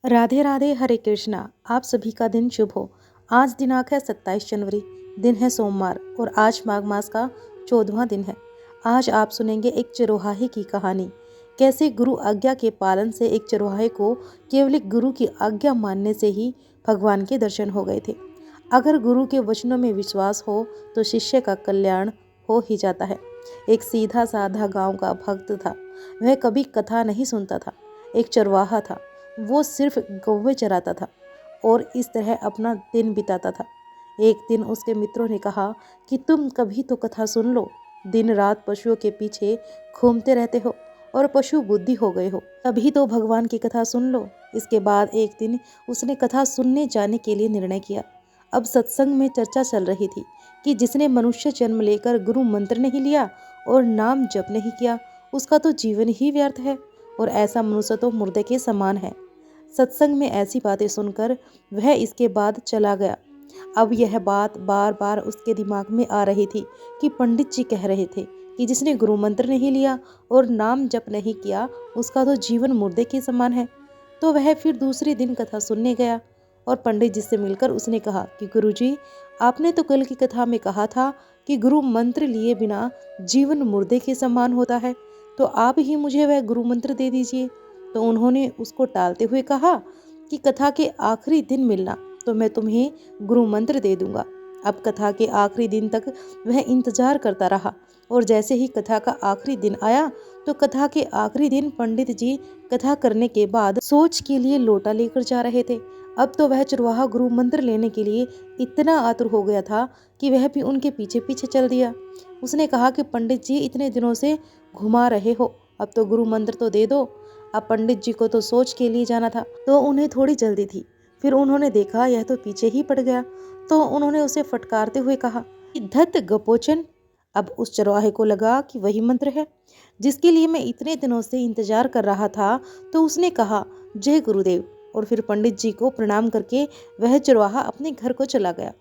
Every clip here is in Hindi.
राधे राधे, हरे कृष्णा। आप सभी का दिन शुभ हो। आज दिनांक है 27 जनवरी, दिन है सोमवार और आज माघ मास का 14वां दिन है। आज आप सुनेंगे एक चरवाहे की कहानी। कैसे गुरु आज्ञा के पालन से एक चरवाहे को केवल एक गुरु की आज्ञा मानने से ही भगवान के दर्शन हो गए थे। अगर गुरु के वचनों में विश्वास हो तो शिष्य का कल्याण हो ही जाता है। एक सीधा साधा गांव का भक्त था। वह कभी कथा नहीं सुनता था। एक चरवाहा था। वो सिर्फ गौवें चराता था और इस तरह अपना दिन बिताता था। एक दिन उसके मित्रों ने कहा कि तुम कभी तो कथा सुन लो। दिन रात पशुओं के पीछे घूमते रहते हो और पशु बुद्धि हो गए हो। कभी तो भगवान की कथा सुन लो। इसके बाद एक दिन उसने कथा सुनने जाने के लिए निर्णय किया। अब सत्संग में चर्चा चल रही थी कि जिसने मनुष्य जन्म लेकर गुरु मंत्र नहीं लिया और नाम जप नहीं किया, उसका तो जीवन ही व्यर्थ है और ऐसा मनुष्य तो मुर्दे के समान है। सत्संग में ऐसी बातें सुनकर वह इसके बाद चला गया। अब यह बात बार बार उसके दिमाग में आ रही थी कि पंडित जी कह रहे थे कि जिसने गुरु मंत्र नहीं लिया और नाम जप नहीं किया, उसका तो जीवन मुर्दे के समान है। तो वह फिर दूसरे दिन कथा सुनने गया और पंडित जी से मिलकर उसने कहा कि गुरुजी, आपने तो कल की कथा में कहा था कि गुरु मंत्र लिए बिना जीवन मुर्दे के समान होता है, तो आप ही मुझे वह गुरु मंत्र दे दीजिए। तो उन्होंने उसको टालते हुए कहा कि कथा के आखिरी दिन मिलना तो मैं तुम्हें गुरु मंत्र दे दूंगा। अब कथा के आखिरी दिन तक वह इंतजार करता रहा और जैसे ही कथा का आखिरी दिन आया तो कथा के आखिरी दिन पंडित जी कथा करने के बाद सोच के लिए लोटा लेकर जा रहे थे। अब तो वह चरवाहा गुरु मंत्र लेने के लिए इतना आतुर हो गया था कि वह भी उनके पीछे पीछे चल दिया। उसने कहा कि पंडित जी, इतने दिनों से घुमा रहे हो, अब तो गुरु मंत्र तो दे दो। अब पंडित जी को तो सोच के लिए जाना था तो उन्हें थोड़ी जल्दी थी। फिर उन्होंने देखा यह तो पीछे ही पड़ गया, तो उन्होंने उसे फटकारते हुए कहा कि धत गपोचन। अब उस चरवाहे को लगा कि वही मंत्र है जिसके लिए मैं इतने दिनों से इंतजार कर रहा था। तो उसने कहा, जय गुरुदेव, और फिर पंडित जी को प्रणाम करके वह चरवाहा अपने घर को चला गया।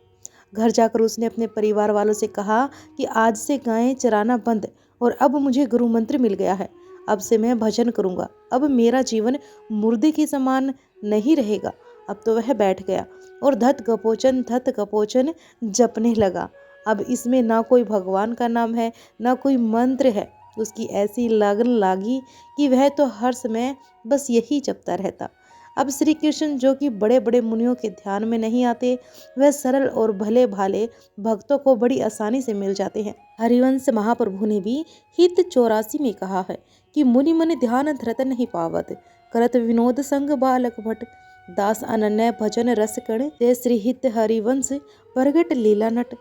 घर जाकर उसने अपने परिवार वालों से कहा कि आज से गायें चराना बंद और अब मुझे गुरु मंत्र मिल गया है। अब से मैं भजन करूंगा। अब मेरा जीवन मुर्दे के समान नहीं रहेगा। अब तो वह बैठ गया और धत गपोचन जपने लगा। अब इसमें ना कोई भगवान का नाम है, ना कोई मंत्र है। उसकी ऐसी लगन लागी कि वह तो हर समय बस यही जपता रहता। अब श्री कृष्ण, जो कि बड़े बड़े मुनियों के ध्यान में नहीं आते, वह सरल और भले भाले भक्तों को बड़ी आसानी से मिल जाते हैं। हरिवंश महाप्रभु ने भी हित 84 में कहा है कि मुनि मन ध्यान धरत नहीं पावत, करत विनोद संग बालक भट, दास अनन्य भजन रस कण, जय श्री हित हरिवंश प्रगट लीला नट।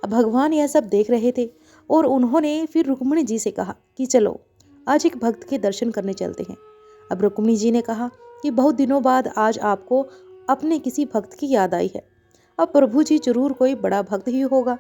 अब भगवान यह सब देख रहे थे और उन्होंने फिर रुक्मिणी जी से कहा कि चलो आज एक भक्त के दर्शन करने चलते हैं। अब रुक्मिणी जी ने कहा कि बहुत दिनों बाद आज आपको अपने किसी भक्त की याद आई है। अब प्रभु जी जरूर कोई बड़ा भक्त ही होगा।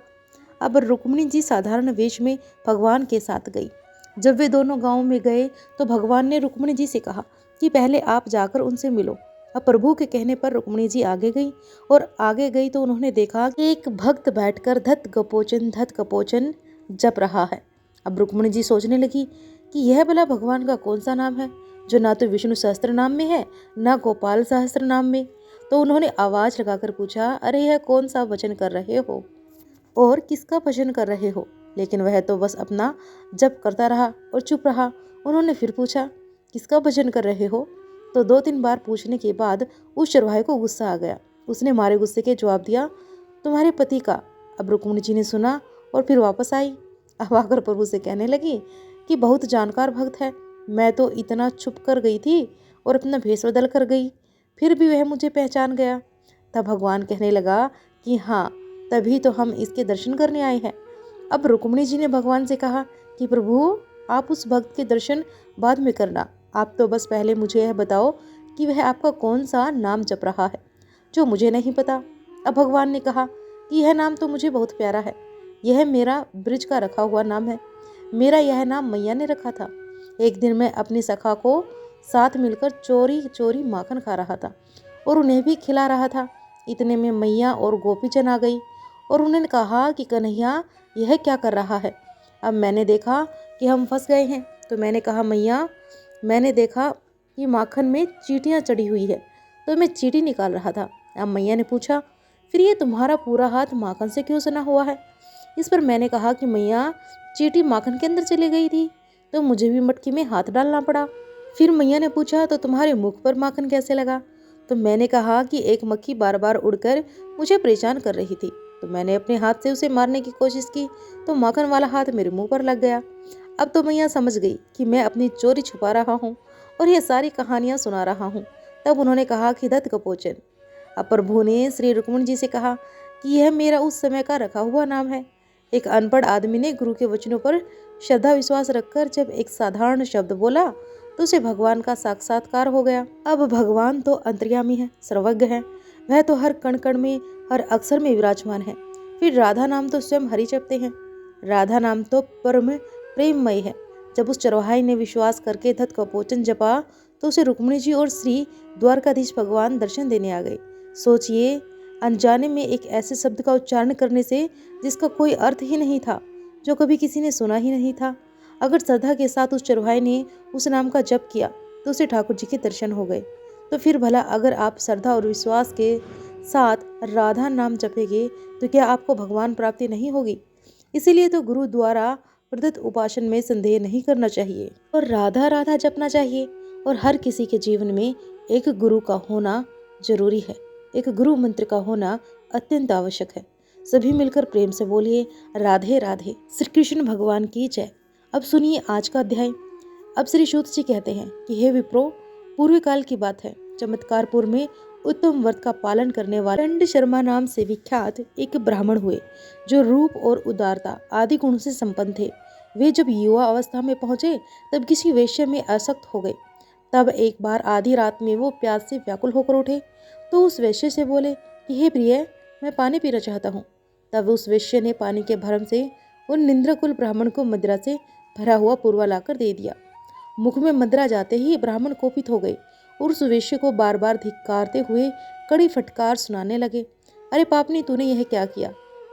अब रुक्मिणी जी साधारण वेश में भगवान के साथ गई। जब वे दोनों गांव में गए तो भगवान ने रुक्मिणी जी से कहा कि पहले आप जाकर उनसे मिलो। अब प्रभु के कहने पर रुक्मिणी जी आगे गई तो उन्होंने देखा कि एक भक्त बैठकर धत गपोचन जप रहा है। अब रुक्मिणी जी सोचने लगी कि यह भला भगवान का कौन सा नाम है जो ना तो विष्णु सहस्त्र नाम में है, ना गोपाल सहस्त्र नाम में। तो उन्होंने आवाज लगाकर पूछा, अरे यह कौन सा वचन कर रहे हो और किसका भजन कर रहे हो? लेकिन वह तो बस अपना जप करता रहा और चुप रहा। उन्होंने फिर पूछा, किसका भजन कर रहे हो? तो 2-3 बार पूछने के बाद उस चरवाहे को गुस्सा आ गया। उसने मारे गुस्से के जवाब दिया, तुम्हारे पति का। अब रुक्मिणी जी ने सुना और फिर वापस आई। अब आकर प्रभु से कहने लगी कि बहुत जानकार भक्त है। मैं तो इतना छुप कर गई थी और अपना भेष बदल कर गई, फिर भी वह मुझे पहचान गया। तब भगवान कहने लगा कि हाँ, तभी तो हम इसके दर्शन करने आए हैं। अब रुक्मिणी जी ने भगवान से कहा कि प्रभु, आप उस भक्त के दर्शन बाद में करना। आप तो बस पहले मुझे यह बताओ कि वह आपका कौन सा नाम जप रहा है जो मुझे नहीं पता। अब भगवान ने कहा कि यह नाम तो मुझे बहुत प्यारा है। यह मेरा ब्रिज का रखा हुआ नाम है। मेरा यह नाम मैया ने रखा था। एक दिन मैं अपनी सखा को साथ मिलकर चोरी चोरी माखन खा रहा था और उन्हें भी खिला रहा था। इतने में मैया और गोपीचंद आ गई और उन्होंने कहा कि कन्हैया, यह क्या कर रहा है? अब मैंने देखा कि हम फंस गए हैं। तो मैंने कहा, मैया, मैंने देखा कि माखन में चींटियां चढ़ी हुई है, तो मैं चींटी निकाल रहा था। अब मैया ने पूछा, फिर ये तुम्हारा पूरा हाथ माखन से क्यों सना हुआ है? इस पर मैंने कहा कि मैया, चींटी माखन के अंदर चली गई थी तो मुझे भी मटकी में हाथ डालना पड़ा। फिर मैया ने पूछा, तो तुम्हारे मुख पर माखन कैसे लगा? तो मैंने कहा कि एक मक्खी बार बार उड़कर मुझे परेशान कर रही थी, तो मैंने अपने हाथ से उसे मारने की कोशिश की तो माखन वाला हाथ मेरे मुंह पर लग गया। अब तो मैया समझ गई कि मैं अपनी चोरी छुपा रहा हूँ और ये सारी कहानियाँ सुना रहा हूँ। तब उन्होंने कहा कि दत्त कपोचन। अब प्रभु ने श्री रुक्मणी जी से कहा कि यह मेरा उस समय का रखा हुआ नाम है। एक अनपढ़ आदमी ने गुरु के वचनों पर श्रद्धा विश्वास रखकर जब एक साधारण शब्द बोला तो उसे भगवान का साक्षात्कार हो गया। अब भगवान तो अंतर्यामी है, सर्वज्ञ है, वह तो हर कण कण में, हर अक्षर में विराजमान है। फिर राधा नाम तो स्वयं हरि जपते हैं, राधा नाम तो परम प्रेममय है। जब उस चरवाहे ने विश्वास करके धत कपोचन जपा तो उसे रुक्मिणी जी और श्री द्वारकाधीश भगवान दर्शन देने आ गए। सोचिए, अनजाने में एक ऐसे शब्द का उच्चारण करने से जिसका कोई अर्थ ही नहीं था, जो कभी किसी ने सुना ही नहीं था। अगर श्रद्धा के साथ उस चरवाहे ने उस नाम का जप किया तो उसे ठाकुर जी के दर्शन हो गए। तो फिर भला अगर आप श्रद्धा और विश्वास के साथ राधा नाम जपेंगे तो क्या आपको भगवान प्राप्ति नहीं होगी? इसीलिए तो गुरु द्वारा प्रदत्त उपासन में संदेह नहीं करना चाहिए और राधा राधा जपना चाहिए। और हर किसी के जीवन में एक गुरु का होना जरूरी है, एक गुरु मंत्र का होना अत्यंत आवश्यक है। सभी मिलकर प्रेम से बोलिए, राधे राधे। श्री कृष्ण भगवान की जय। अब सुनिए आज का अध्याय। अब श्री सूत जी कहते हैं कि हे विप्रो, पूर्व काल की बात है, चमत्कारपुर में उत्तम व्रत का पालन करने वाले चंड शर्मा नाम से विख्यात एक ब्राह्मण हुए, जो रूप और उदारता आदि गुणों से संपन्न थे। वे जब युवा अवस्था में पहुंचे तब किसी वेश्या में आसक्त हो गए। तब एक बार आधी रात में वो प्यास से व्याकुल होकर उठे तो उस वेश्या से बोले कि हे प्रिय, मैं पानी पीना चाहता हूँ। तब उस वेश्या ने पानी के भरम से उन निंद्रकुल ब्राह्मण को मदिरा से भरा हुआ पूर्वा लाकर दे दिया। मुख में मदिरा जाते ही ब्राह्मण कोपित हो गए और उस वेश्या को बार बार धिक्कारते हुए कड़ी फटकार सुनाने लगे। अरे पापनी, तूने यह क्या किया?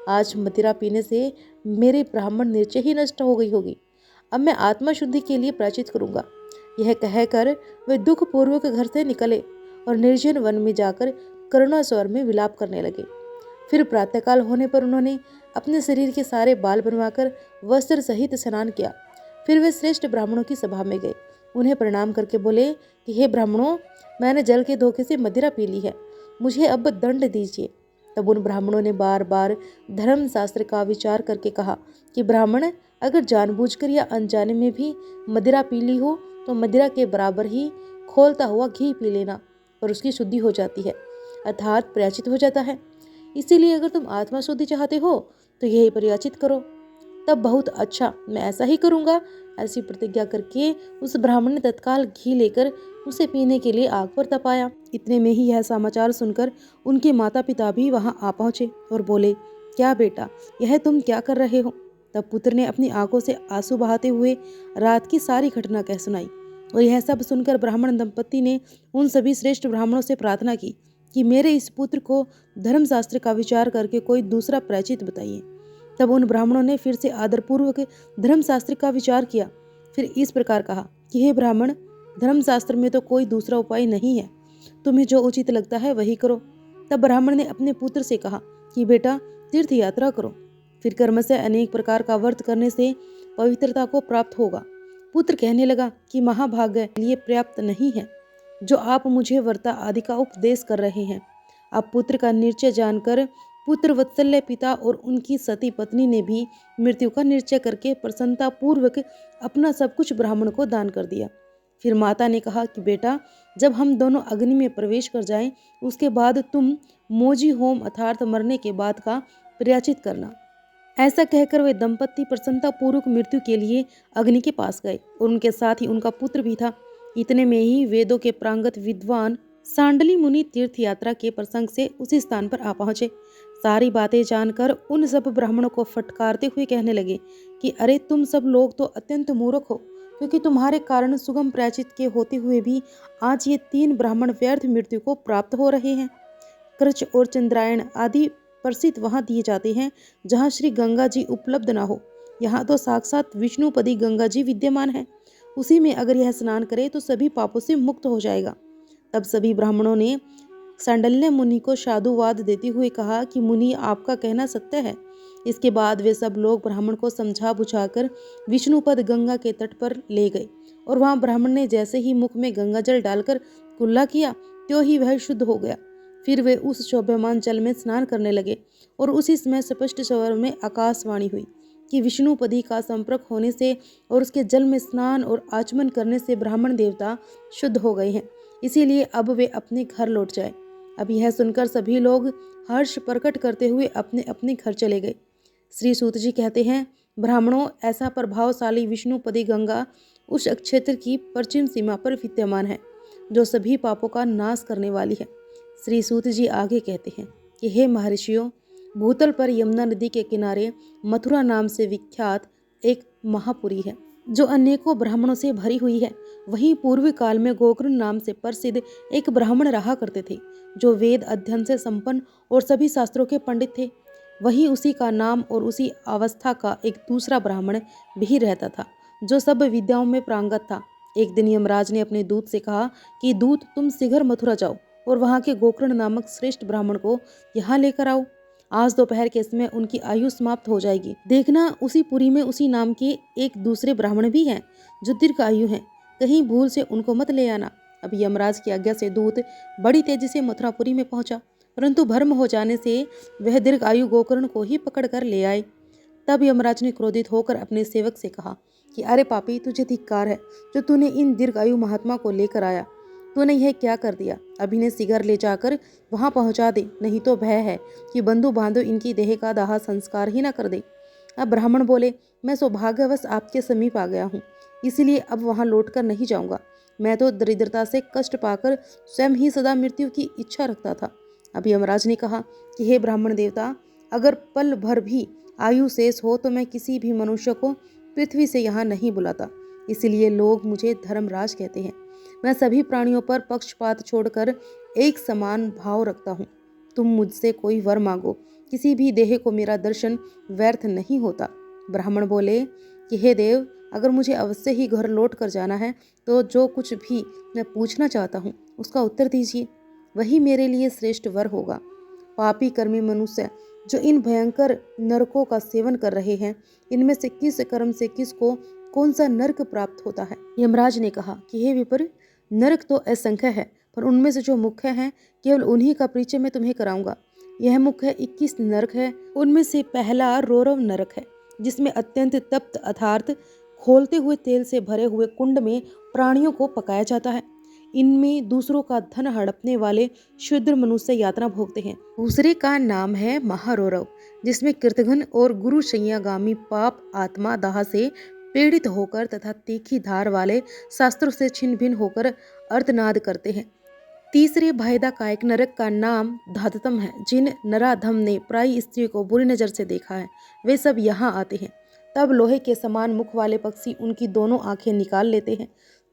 आज मदिरा पीने से मेरे ब्राह्मण निश्चय ही नष्ट हो गई होगी। अब मैं आत्मा शुद्धि के लिए प्रायश्चित करूंगा। यह कहकर वे दुख पूर्वक घर से निकले और निर्जन वन में जाकर करुणा स्वर में विलाप करने लगे। फिर प्रातःकाल होने पर उन्होंने अपने शरीर के सारे बाल बनवाकर वस्त्र सहित स्नान किया। फिर वे श्रेष्ठ ब्राह्मणों की सभा में गए। उन्हें प्रणाम करके बोले कि हे ब्राह्मणों, मैंने जल के धोखे से मदिरा पी ली है, मुझे अब दंड दीजिए। तब उन ब्राह्मणों ने बार बार धर्मशास्त्र का विचार करके कहा कि ब्राह्मण, अगर जानबूझकर या अनजाने में भी मदिरा पी ली हो तो मदिरा के बराबर ही खोलता हुआ घी पी लेना और उसकी शुद्धि हो जाती है, अर्थात प्रायश्चित हो जाता है। इसीलिए अगर तुम आत्मा शुद्धि चाहते हो तो यही प्रायश्चित करो। तब बहुत अच्छा, मैं ऐसा ही करूँगा, ऐसी प्रतिज्ञा करके उस ब्राह्मण ने तत्काल घी लेकर उसे पीने के लिए आग पर तपाया। इतने में ही यह समाचार सुनकर उनके माता पिता भी वहां आ पहुंचे और बोले, क्या बेटा, यह तुम क्या कर रहे हो? तब पुत्र ने अपनी आंखों से आंसू बहाते हुए रात की सारी घटना कह सुनाई। और यह सब सुनकर ब्राह्मण दंपत्ति ने उन सभी श्रेष्ठ ब्राह्मणों से प्रार्थना की कि मेरे इस पुत्र को धर्मशास्त्र का विचार करके कोई दूसरा प्रायश्चित बताइए। तब उन ब्राह्मणों ने फिर से आदरपूर्वक धर्मशास्त्र का विचार किया। फिर इस प्रकार कहा कि हे ब्राह्मण, धर्मशास्त्र में तो कोई दूसरा उपाय नहीं है, तुम्हें जो उचित लगता है वही करो। तब ब्राह्मण ने अपने पुत्र से कहा कि बेटा, तीर्थ यात्रा करो, फिर कर्म से अनेक प्रकार का व्रत करने से पवित्रता को प्राप्त होगा। पुत्र कहने लगा कि महाभाग्य के लिए पर्याप्त नहीं है जो आप मुझे व्रता आदि का उपदेश कर रहे हैं। अब पुत्र का निश्चय जानकर पुत्र वत्सल्य पिता और उनकी सती पत्नी ने भी मृत्यु का निश्चय करके प्रसन्नता पूर्वक अपना सब कुछ ब्राह्मण को दान कर दिया। फिर माता ने कहा कि बेटा, जब हम दोनों अग्नि में प्रवेश कर जाएं, उसके बाद तुम मोजी होम अर्थात मरने के बाद का प्रायश्चित करना। ऐसा कहकर वे दंपत्ति प्रसन्नता पूर्वक मृत्यु के लिए अग्नि के पास गए और उनके साथ ही उनका पुत्र भी था। इतने में ही वेदों के प्रांगत विद्वान सांडली मुनि तीर्थ यात्रा के प्रसंग से उसी स्थान पर आ पहुंचे। सारी बातें जानकर उन सब ब्राह्मणों को फटकारते हुए कहने लगे कि अरे तुम सब लोग तो अत्यंत मूर्ख हो, क्योंकि तुम्हारे कारण सुगम प्रायश्चित के होते हुए भी आज ये 3 ब्राह्मण व्यर्थ मृत्यु को प्राप्त हो रहे हैं। कृच और चंद्रायण आदि प्रसिद्ध वहां दिए जाते हैं जहां श्री गंगा जी उपलब्ध ना हो। यहाँ तो साक्षात विष्णुपदी गंगा जी विद्यमान है, उसी में अगर यह स्नान करे तो सभी पापों से मुक्त हो जाएगा। तब सभी ब्राह्मणों ने सांडल्य मुनि को साधुवाद देते हुए कहा कि मुनि, आपका कहना सत्य है। इसके बाद वे सब लोग ब्राह्मण को समझा बुझाकर विष्णुपद गंगा के तट पर ले गए और वहां ब्राह्मण ने जैसे ही मुख में गंगा जल डालकर कुल्ला किया त्यों ही वह शुद्ध हो गया। फिर वे उस शोभ्यमान जल में स्नान करने लगे और उसी समय स्पष्ट स्वर में आकाशवाणी हुई कि विष्णुपदी का संपर्क होने से और उसके जल में स्नान और आचमन करने से ब्राह्मण देवता शुद्ध हो गए हैं, इसीलिए अब वे अपने घर लौट जाए। अब यह सुनकर सभी लोग हर्ष प्रकट करते हुए अपने अपने घर चले गए। श्री सूत जी कहते हैं, ब्राह्मणों, ऐसा प्रभावशाली विष्णुपदी गंगा उस क्षेत्र की पश्चिम सीमा पर विद्यमान है जो सभी पापों का नाश करने वाली है। श्री सूत जी आगे कहते हैं कि हे महर्षियों, भूतल पर यमुना नदी के किनारे मथुरा नाम से विख्यात एक महापुरी है जो अनेकों ब्राह्मणों से भरी हुई है। वहीं पूर्व काल में गोकर्ण नाम से प्रसिद्ध एक ब्राह्मण रहा करते थे जो वेद अध्ययन से संपन्न और सभी शास्त्रों के पंडित थे। वहीं उसी का नाम और उसी अवस्था का एक दूसरा ब्राह्मण भी रहता था जो सब विद्याओं में प्रांगत था। एक दिन यमराज ने अपने दूत से कहा कि दूत, तुम शीघ्र मथुरा जाओ और वहां के गोकर्ण नामक श्रेष्ठ ब्राह्मण को यहाँ लेकर आओ। आज दोपहर के समय उनकी आयु समाप्त हो जाएगी। देखना, उसी पुरी में उसी नाम के एक दूसरे ब्राह्मण भी हैं जो दीर्घ आयु हैं। कहीं भूल से उनको मत ले आना। अब यमराज की आज्ञा से दूत बड़ी तेजी से मथुरापुरी में पहुंचा, परंतु भ्रम हो जाने से वह दीर्घ आयु गोकर्ण को ही पकड़ कर ले आए। तब यमराज ने क्रोधित होकर अपने सेवक से कहा कि अरे पापी, तुझे धिक्कार है जो तूने इन दीर्घायु महात्मा को लेकर आया। तूने यह क्या कर दिया? अभी इन्हें शीघ्र ले जाकर वहां पहुंचा दे, नहीं तो भय है कि बंधु बांधव इनकी देह का दाह संस्कार ही न कर दे। अब ब्राह्मण बोले, मैं सौभाग्यवश आपके समीप आ गया हूँ, इसीलिए अब वहां लौटकर नहीं जाऊंगा। मैं तो दरिद्रता से कष्ट पाकर स्वयं ही सदा मृत्यु की इच्छा रखता था। अब यमराज ने कहा कि हे ब्राह्मण देवता, अगर पल भर भी आयु शेष हो तो मैं किसी भी मनुष्य को पृथ्वी से यहाँ नहीं बुलाता, इसलिए लोग मुझे धर्मराज कहते हैं। मैं सभी प्राणियों पर पक्षपात छोड़कर एक समान भाव रखता हूँ। तुम मुझसे कोई वर मांगो, किसी भी देह को मेरा दर्शन व्यर्थ नहीं होता। ब्राह्मण बोले कि हे देव, अगर मुझे अवश्य ही घर लौट कर जाना है तो जो कुछ भी मैं पूछना चाहता हूँ उसका उत्तर दीजिए, वही मेरे लिए श्रेष्ठ वर होगा। पापी कर्मी मनुष्य जो इन भयंकर नरकों का सेवन कर रहे हैं, इनमें से किस कर्म से किसको कौन सा नरक प्राप्त होता है? यमराज ने कहा कि हे विपर, नरक तो असंख्य है, पर उनमें से जो मुख्य हैं केवल उन्हीं का परिचय मैं तुम्हें कराऊंगा। यह मुख्य 21 नरक है। उनमें से पहला रौरव नरक है, जिसमें अत्यंत तप्त अर्थात खोलते हुए तेल से भरे हुए कुंड में प्राणियों को पकाया जाता है। इनमें दूसरों का धन हड़पने वाले शूद्र मनुष्य यातना भोगते हैं। दूसरे का नाम है महारौरव, जिसमें कृतघ्न और गुरु शय्यागामी पाप आत्मा दाह से पीड़ित होकर तथा तीखी धार वाले शास्त्रों से छिन्न भिन्न होकर अर्थनाद करते हैं। तीसरे भयदा कायक नरक का नाम धाततम है। जिन नराधम ने प्राय स्त्री को बुरी नजर से देखा है वे सब यहाँ आते हैं। तब लोहे के समान मुख वाले पक्षी उनकी दोनों आंखें निकाल लेते हैं।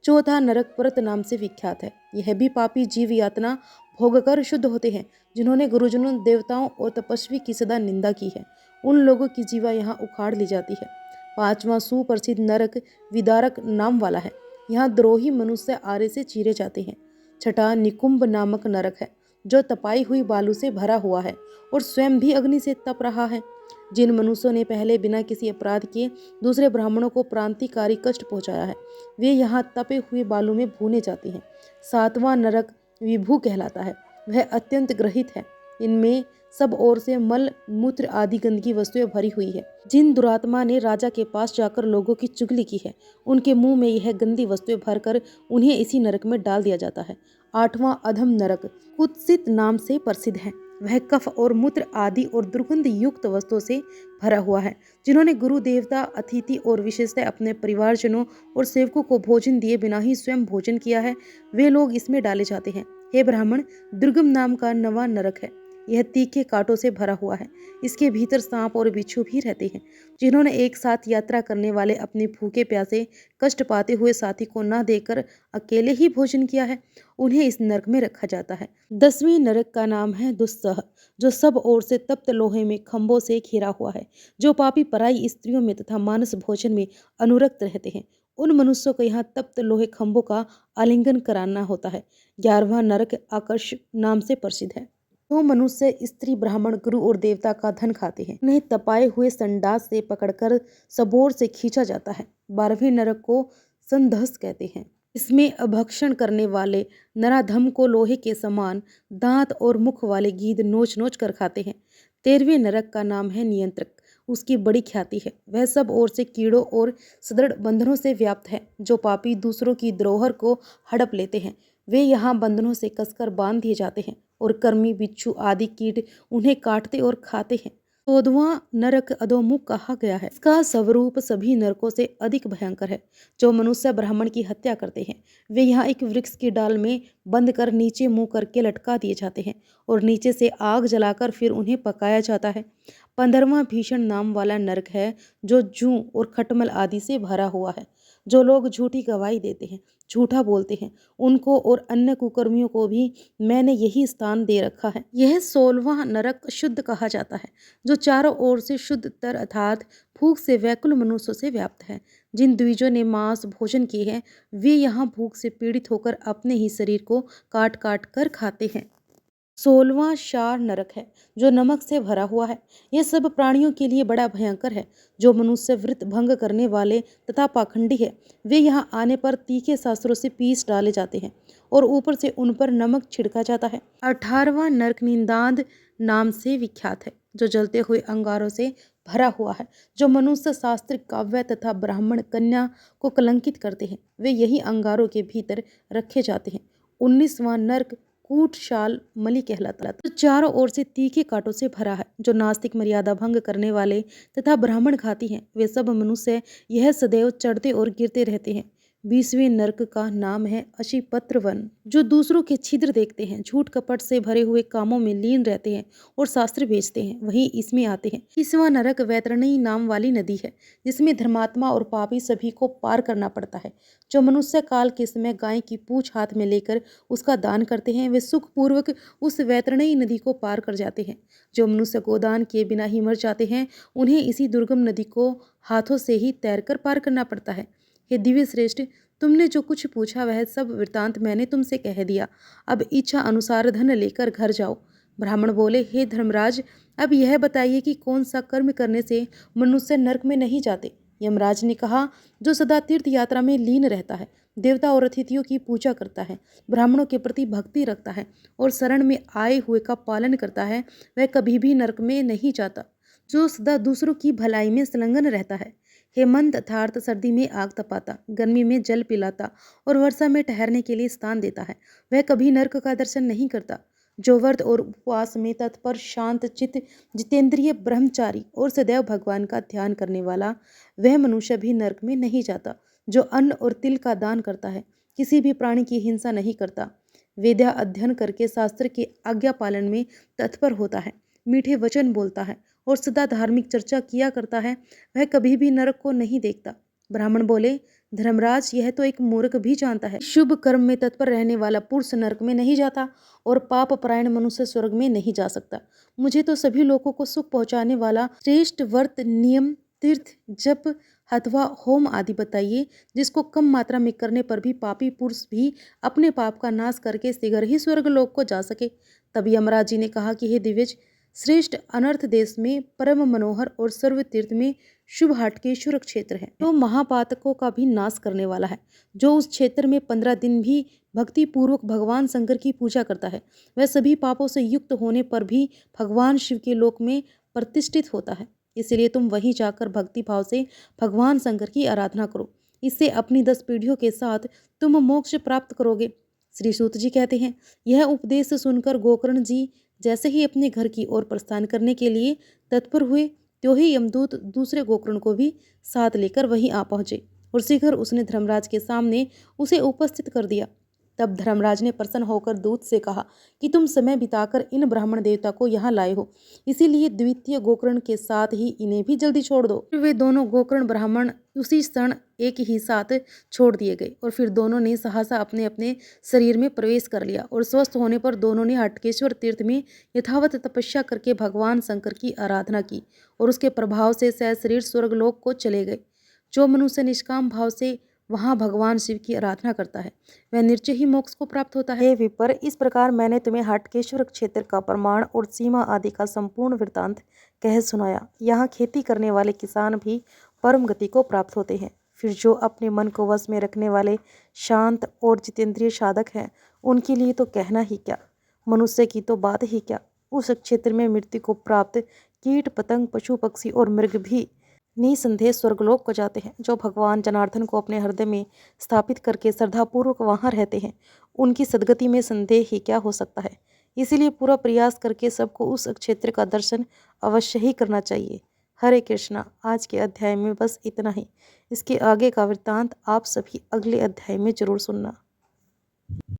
चौथा नरक परत नाम से विख्यात है। यह भी पापी जीव यातना भोगकर शुद्ध होते हैं, जिन्होंने गुरुजनों, देवताओं और तपस्वी की सदा निंदा की है। उन लोगों की जीवा यहाँ उखाड़ ली जाती है। पांचवा सुप्रसिद्ध नरक विदारक नाम वाला है। यहाँ द्रोही मनुष्य आरे से चीरे जाते हैं। छठा निकुंभ नामक नरक है, जो तपाई हुई बालू से भरा हुआ है और स्वयं भी अग्नि से तप रहा है। जिन मनुष्यों ने पहले बिना किसी अपराध के दूसरे ब्राह्मणों को प्रांतिकारी कष्ट पहुंचाया है, वे यहाँ तपे हुए बालू में भूने जाते हैं। सातवां नरक विभू कहलाता है। वह अत्यंत ग्रहित है। इनमें सब ओर से मल मूत्र आदि गंदगी वस्तुएं भरी हुई है। जिन दुरात्मा ने राजा के पास जाकर लोगों की चुगली की है, उनके मुंह में यह गंदी वस्तुएं भरकर उन्हें इसी नरक में डाल दिया जाता है। आठवां अधम नरक कुत्सित नाम से प्रसिद्ध है। वह कफ और मूत्र आदि और दुर्गंध युक्त वस्तुओं से भरा हुआ है। जिन्होंने गुरु, देवता, अतिथि और विशेषतः अपने परिवारजनों और सेवकों को भोजन दिए बिना ही स्वयं भोजन किया है, वे लोग इसमें डाले जाते हैं। हे ब्राह्मण, दुर्गम नाम का नवा नरक है। यह तीखे कांटों से भरा हुआ है। इसके भीतर सांप और बिच्छू भी रहते हैं। जिन्होंने एक साथ यात्रा करने वाले अपने भूखे प्यासे कष्ट पाते हुए साथी को न देकर अकेले ही भोजन किया है, उन्हें इस नरक में रखा जाता है। 10वीं नरक का नाम है दुस्सह, जो सब ओर से तप्त लोहे में खंभों से घिरा हुआ है। जो पापी पराई स्त्रियों में तथा मानस भोजन में अनुरक्त रहते हैं, उन मनुष्यों को यहाँ तप्त लोहे खंभों का आलिंगन कराना होता है। 11वां नरक आकर्ष नाम से प्रसिद्ध है। तो मनुष्य स्त्री ब्राह्मण गुरु और देवता का धन खाते हैं। उन्हें तपाए हुए संडास से पकड़कर सबोर से खींचा जाता है। 12वें नरक को संदहस कहते हैं। इसमें अभक्षण करने वाले नराधम को लोहे के समान दांत और मुख वाले गीद नोच नोच कर खाते हैं। 13वें नरक का नाम है नियंत्रक। उसकी बड़ी ख्याति है। वह सब ओर से कीड़ों और सुदृढ़ बंधनों से व्याप्त है। जो पापी दूसरों की धरोहर को हड़प लेते हैं वे यहाँ बंधनों से कसकर बांध दिए जाते हैं और कर्मी बिच्छू आदि कीट उन्हें काटते और खाते हैं। 14वां नरक अधोमुख कहा गया है। इसका स्वरूप सभी नरकों से अधिक भयंकर है। जो मनुष्य ब्राह्मण की हत्या करते हैं वे यहाँ एक वृक्ष की डाल में बंद कर नीचे मुंह करके लटका दिए जाते हैं और नीचे से आग जलाकर फिर उन्हें पकाया जाता है। 15वां भीषण नाम वाला नरक है जो जूं और खटमल आदि से भरा हुआ है। जो लोग झूठी गवाही देते हैं, झूठा बोलते हैं, उनको और अन्य कुकर्मियों को भी मैंने यही स्थान दे रखा है। यह 16वां नरक शुद्ध कहा जाता है, जो चारों ओर से शुद्ध तर अर्थात भूख से व्याकुल मनुष्यों से व्याप्त है। जिन द्विजों ने मांस भोजन किए हैं वे यहाँ भूख से पीड़ित होकर अपने ही शरीर को काट काट कर खाते हैं। 16वां शार नरक है जो नमक से भरा हुआ है। यह सब प्राणियों के लिए बड़ा भयंकर है। जो मनुष्य व्रत भंग करने वाले तथा पाखंडी है वे यहाँ आने पर तीखे शास्त्रों से पीस डाले जाते हैं और ऊपर से उन पर नमक छिड़का जाता है। 18वां नरक निंदाद नाम से विख्यात है जो जलते हुए अंगारों से भरा हुआ है। जो मनुष्य शास्त्र काव्य तथा ब्राह्मण कन्या को कलंकित करते हैं वे यही अंगारों के भीतर रखे जाते हैं। 19वां नरक कूटशाल मलि कहलाता है। तो चारों ओर से तीखे कांटों से भरा है। जो नास्तिक मर्यादा भंग करने वाले तथा ब्राह्मण खाती हैं वे सब मनुष्य यह सदैव चढ़ते और गिरते रहते हैं। 20वें नरक का नाम है अशिपत्र वन। जो दूसरों के छिद्र देखते हैं, झूठ कपट से भरे हुए कामों में लीन रहते हैं और शास्त्र बेचते हैं, वही इसमें आते हैं। 21वां नरक वैतरणी नाम वाली नदी है जिसमें धर्मात्मा और पापी सभी को पार करना पड़ता है। जो मनुष्य काल के समय गाय की पूंछ हाथ में लेकर उसका दान करते हैं वे सुखपूर्वक उस वैतरणी नदी को पार कर जाते हैं। जो मनुष्य गोदान किए बिना ही मर जाते हैं उन्हें इसी दुर्गम नदी को हाथों से ही तैरकर पार करना पड़ता है। हे दिव्य श्रेष्ठ, तुमने जो कुछ पूछा वह सब वृतांत मैंने तुमसे कह दिया। अब इच्छा अनुसार धन लेकर घर जाओ। ब्राह्मण बोले, हे धर्मराज, अब यह बताइए कि कौन सा कर्म करने से मनुष्य नरक में नहीं जाते। यमराज ने कहा, जो सदा तीर्थ यात्रा में लीन रहता है, देवता और अतिथियों की पूजा करता है, ब्राह्मणों के प्रति भक्ति रखता है और शरण में आए हुए का पालन करता है, वह कभी भी नरक में नहीं जाता। जो सदा दूसरों की भलाई में संलग्न रहता है, हेमंत अर्थात सर्दी में आग तपाता, गर्मी में जल पिलाता और वर्षा में ठहरने के लिए स्थान देता है, वह कभी नरक का दर्शन नहीं करता। जो व्रत और उपवास में तत्पर शांत चित्त जितेंद्रिय ब्रह्मचारी और सदैव भगवान का ध्यान करने वाला, वह मनुष्य भी नरक में नहीं जाता। जो अन्न और तिल का दान करता है, किसी भी प्राणी की हिंसा नहीं करता, वेद्या अध्ययन करके शास्त्र के आज्ञा पालन में तत्पर होता है, मीठे वचन बोलता है और सदा धार्मिक चर्चा किया करता है, वह कभी भी नरक को नहीं देखता। ब्राह्मण बोले, धर्मराज, यह तो एक मूर्ख भी जानता है। शुभ कर्म में तत्पर रहने वाला पुरुष नरक में नहीं जाता और पाप परायण मनुष्य स्वर्ग में नहीं जा सकता। मुझे तो सभी लोगों को सुख पहुंचाने वाला श्रेष्ठ व्रत, नियम, तीर्थ, जप अथवा होम आदि बताइए, जिसको कम मात्रा में करने पर भी पापी पुरुष भी अपने पाप का नाश करके शीघ्र ही स्वर्ग लोक को जा सके। तब यमराज जी ने कहा कि हे दिव्यज श्रेष्ठ, अनर्थ देश में परम मनोहर और सर्व तीर्थ में शुभ हाटकेश्वर क्षेत्र है, जो महापातकों का भी नाश करने वाला है। जो उस क्षेत्र में 15 दिन भी भक्ति पूर्वक भगवान शंकर की पूजा करता है, वह सभी पापों से युक्त होने पर भी भगवान शिव के लोक में प्रतिष्ठित होता है। इसलिए तुम वहीं जाकर भक्ति भाव से भगवान शंकर की आराधना करो। इससे अपनी 10 पीढ़ियों के साथ तुम मोक्ष प्राप्त करोगे। श्री सूत जी कहते हैं, यह उपदेश सुनकर गोकर्ण जी जैसे ही अपने घर की ओर प्रस्थान करने के लिए तत्पर हुए, त्यों ही यमदूत दूसरे गोकर्ण को भी साथ लेकर वहीं आ पहुंचे और शीघ्र उसने धर्मराज के सामने उसे उपस्थित कर दिया। तब धर्मराज ने प्रसन्न होकर दूत से कहा कि तुम समय बिताकर इन ब्राह्मण देवता को यहाँ लाए हो, इसीलिए द्वितीय गोकर्ण के साथ ही इन्हें भी जल्दी छोड़ दो। वे दोनों गोकर्ण ब्राह्मण उसी क्षण एक ही साथ छोड़ दिए गए और फिर दोनों ने सहसा अपने अपने शरीर में प्रवेश कर लिया और स्वस्थ होने पर दोनों ने हटकेश्वर तीर्थ में यथावत तपस्या करके भगवान शंकर की आराधना की और उसके प्रभाव से सह शरीर स्वर्गलोक को चले गए। जो मनुष्य निष्काम भाव से वहाँ भगवान शिव की आराधना करता है, वह निश्चय ही मोक्ष को प्राप्त होता है। हे विपर, इस प्रकार मैंने तुम्हें हटकेश्वर क्षेत्र का प्रमाण और सीमा आदि का संपूर्ण वृत्तांत कह सुनाया। यहाँ खेती करने वाले किसान भी परम गति को प्राप्त होते हैं। फिर जो अपने मन को वश में रखने वाले शांत और जितेंद्रिय साधक हैं, उनके लिए तो कहना ही क्या, मनुष्य की तो बात ही क्या। उस क्षेत्र में मृत्यु को प्राप्त कीट पतंग पशु पक्षी और मृग भी निसंदेह स्वर्गलोक को जाते हैं। जो भगवान जनार्दन को अपने हृदय में स्थापित करके श्रद्धापूर्वक वहाँ रहते हैं, उनकी सद्गति में संदेह ही क्या हो सकता है। इसीलिए पूरा प्रयास करके सबको उस क्षेत्र का दर्शन अवश्य ही करना चाहिए। हरे कृष्णा। आज के अध्याय में बस इतना ही। इसके आगे का वृत्तांत आप सभी अगले अध्याय में जरूर सुनना।